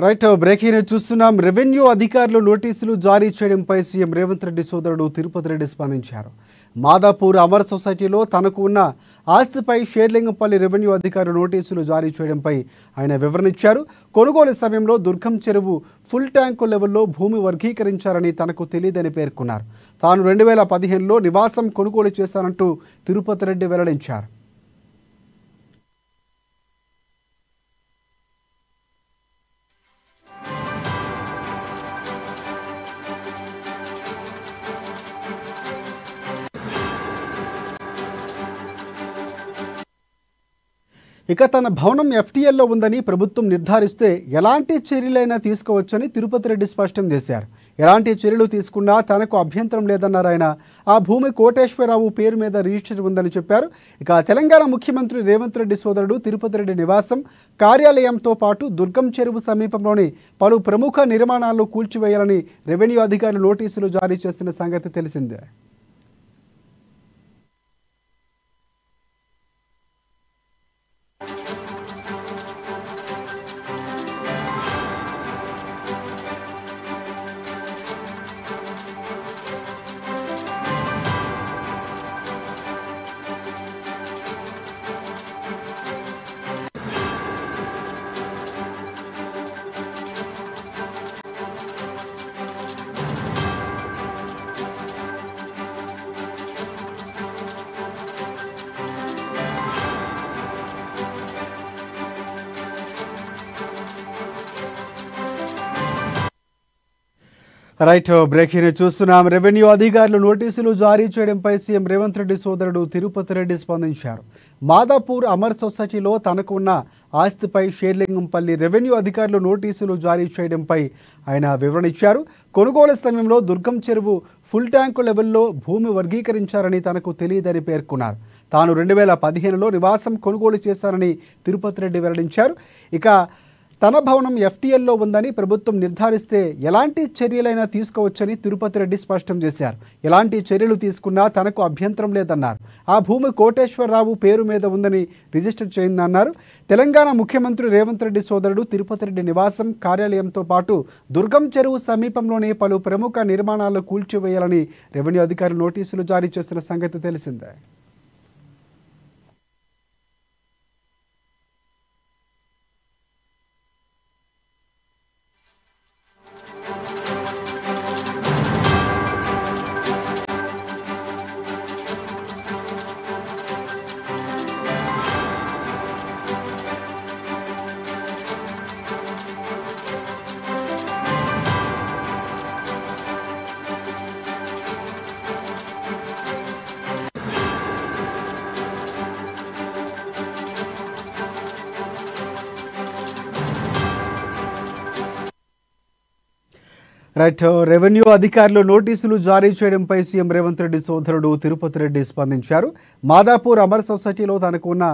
Right breaking news చూస్తున్నాం. Revenue అధికారులు నోటీసులు జారీ చేయడంపై సీఎం రేవంత్ రెడ్డి సోదరుడు తిరుపతి రెడ్డి స్పందించారు. మాదాపూర్ అమర్ సొసైటీలో తనకు ఉన్న ఆస్తిపై షేర్లింగంపల్లి రెవెన్యూ అధికారులు నోటీసులు జారీ చేయడంపై ఆయన వివరణ ఇచ్చారు. కొనుగోలు సమయంలో దుర్గం చెరువు ఫుల్ ట్యాంకు లెవెల్లో భూమి వర్గీకరించారని తనకు తెలియదని పేర్కొన్నారు. తాను 2015లో నివాసం కొనుగోలు చేశానంటూ తిరుపతి రెడ్డి వెల్లడించారు. ఇక తన భవనం ఎఫ్టీఎల్లో ఉందని ప్రభుత్వం నిర్ధారిస్తే ఎలాంటి చర్యలైనా తీసుకోవచ్చని తిరుపతి రెడ్డి స్పష్టం చేశారు. ఎలాంటి చర్యలు తీసుకున్నా తనకు అభ్యంతరం లేదన్నారు ఆయన. ఆ భూమి కోటేశ్వరరావు పేరు మీద రిజిస్టర్ ఉందని చెప్పారు. ఇక తెలంగాణ ముఖ్యమంత్రి రేవంత్ రెడ్డి సోదరుడు తిరుపతి రెడ్డి నివాసం కార్యాలయంతో పాటు దుర్గం చెరువు సమీపంలోని పలు ప్రముఖ నిర్మాణాలను కూల్చివేయాలని రెవెన్యూ అధికారులు నోటీసులు జారీ చేస్తున్న సంగతి తెలిసిందే. రైట్ బ్రేకింగ్ చూస్తున్నాం. రెవెన్యూ అధికారులు నోటీసులు జారీ చేయడంపై సీఎం రేవంత్ రెడ్డి సోదరుడు తిరుపతి రెడ్డి స్పందించారు. మాదాపూర్ అమర్ సొసైటీలో తనకు ఉన్న ఆస్తిపై షేర్లింగంపల్లి రెవెన్యూ అధికారులు నోటీసులు జారీ చేయడంపై ఆయన వివరణ ఇచ్చారు. కొనుగోలు సమయంలో దుర్గం చెరువు ఫుల్ ట్యాంకు లెవెల్లో భూమి వర్గీకరించారని తనకు తెలియదని పేర్కొన్నారు. తాను 2015లో నివాసం కొనుగోలు చేశానని తిరుపతి రెడ్డి వెల్లడించారు. ఇక తన భవనం ఎఫ్టీఎల్లో ఉందని ప్రభుత్వం నిర్ధారిస్తే ఎలాంటి చర్యలైనా తీసుకోవచ్చని తిరుపతి రెడ్డి స్పష్టం చేశారు. ఎలాంటి చర్యలు తీసుకున్నా తనకు అభ్యంతరం లేదన్నారు. ఆ భూమి కోటేశ్వరరావు పేరు మీద ఉందని రిజిస్టర్ చేయిందన్నారు. తెలంగాణ ముఖ్యమంత్రి రేవంత్ రెడ్డి సోదరుడు తిరుపతి రెడ్డి నివాసం కార్యాలయంతో పాటు దుర్గం చెరువు సమీపంలోని పలు ప్రముఖ నిర్మాణాలు కూల్చివేయాలని రెవెన్యూ అధికారులు నోటీసులు జారీ చేస్తున్న సంగతి తెలిసిందే. రైట్ రెవెన్యూ అధికారులు నోటీసులు జారీ చేయడంపై సీఎం రేవంత్ రెడ్డి సోదరుడు తిరుపతి రెడ్డి స్పందించారు. మాదాపూర్ అమర్ సొసైటీలో తనకు ఉన్న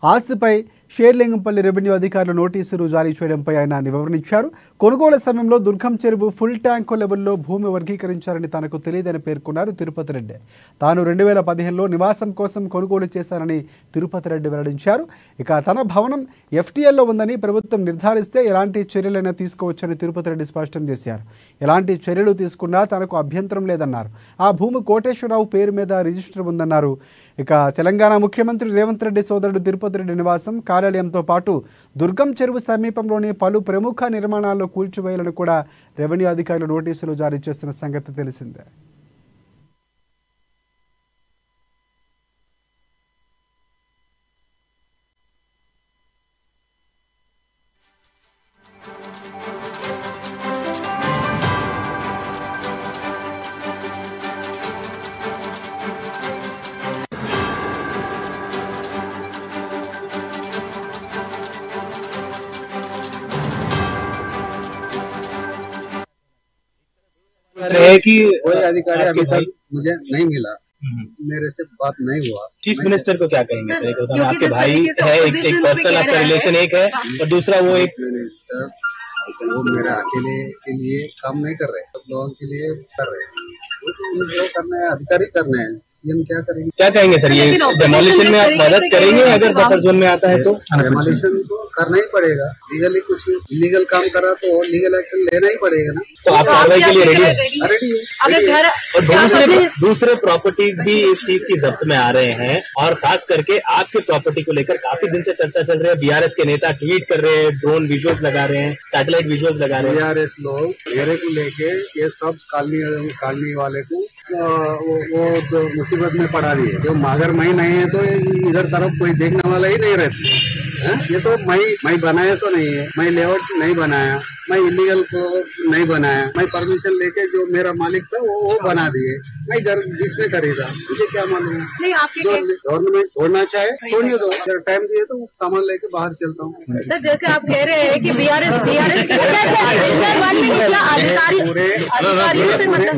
ఆస్తిపై షేర్లింగంపల్లి రెవెన్యూ అధికారులు నోటీసులు జారీ చేయడంపై ఆయన వివరణ ఇచ్చారు. కొనుగోలు సమయంలో దుర్గం చెరువు ఫుల్ ట్యాంకు లెవెల్లో భూమి వర్గీకరించారని తనకు తెలియదని పేర్కొన్నారు తిరుపతి రెడ్డి. తాను 2015లో నివాసం కోసం కొనుగోలు చేశానని తిరుపతి రెడ్డి వెల్లడించారు. ఇక తన భవనం ఎఫ్టీఎల్లో ఉందని ప్రభుత్వం నిర్ధారిస్తే ఎలాంటి చర్యలైనా తీసుకోవచ్చని తిరుపతి రెడ్డి స్పష్టం చేశారు. ఎలాంటి చర్యలు తీసుకున్నా తనకు అభ్యంతరం లేదన్నారు. ఆ భూమి కోటేశ్వరరావు పేరు మీద రిజిస్టర్ ఉందన్నారు. ఇక తెలంగాణ ముఖ్యమంత్రి రేవంత్ రెడ్డి సోదరుడు తిరుపతి రెడ్డి నివాసం కార్యాలయంతో పాటు దుర్గం చెరువు సమీపంలోని పలు ప్రముఖ నిర్మాణాల్లో కూల్చివేయాలని కూడా రెవెన్యూ అధికారులు నోటీసులు జారీ చేస్తున్న సంగతి తెలిసిందే. है कि कोई अधिकारी अभी तक मुझे नहीं मिला, मेरे से बात नहीं हुआ। चीफ मिनिस्टर को क्या कहेंगे सर? एक आपके भाई है, एक पर्सनल आपका रिलेशन एक है और दूसरा वो एक मिनिस्टर वो मेरे अकेले के लिए काम नहीं कर रहे, सब लोगों के लिए कर रहे हैं। वो तो उनको करना है, अधिकारी करना है, सीएम क्या करेंगे? क्या कहेंगे सर? ये डेमोलिशन में आप मदद करेंगे अगर बफर जोन में आता है तो? डेमोलिशन को करना ही पड़ेगा। लीगली कुछ इलीगल काम करा तो लीगल एक्शन लेना ही पड़ेगा ना। तो आप कार्रवाई के लिए रेडी है? रेडी है। अगर घर और दूसरे प्रॉपर्टीज भी इस चीज की जब्त में आ रहे हैं, और खास करके आपके प्रॉपर्टी को लेकर काफी दिन से चर्चा चल रही है। बीआरएस के नेता ट्वीट कर रहे हैं, ड्रोन विजुअल्स लगा रहे हैं, सैटेलाइट विजुअल्स लगा रहे हैं। बीआरएस लोग मेरे को लेके ये सब कॉलोनी वाले को वो तो मुसीबत में पड़ा दिए। जो अगर मैं नहीं है तो इधर तरफ कोई देखने वाला ही नहीं रहता। ये तो मैं बनाया तो नहीं है, मैं लेआउट नहीं बनाया, मैं इलीगल को नहीं बनाया, मैं परमिशन लेके जो मेरा मालिक था वो बना दिए, मैं घर बीच में खरीदा, मुझे क्या मालूम है। नहीं आपके जो गवर्नमेंट छोड़ना चाहे छोड़ने दो, अगर टाइम दिए तो सामान लेके बाहर चलता हूँ। सर जैसे आप कह रहे हैं कि बीआरएस अधिकारी पूरे से मतलब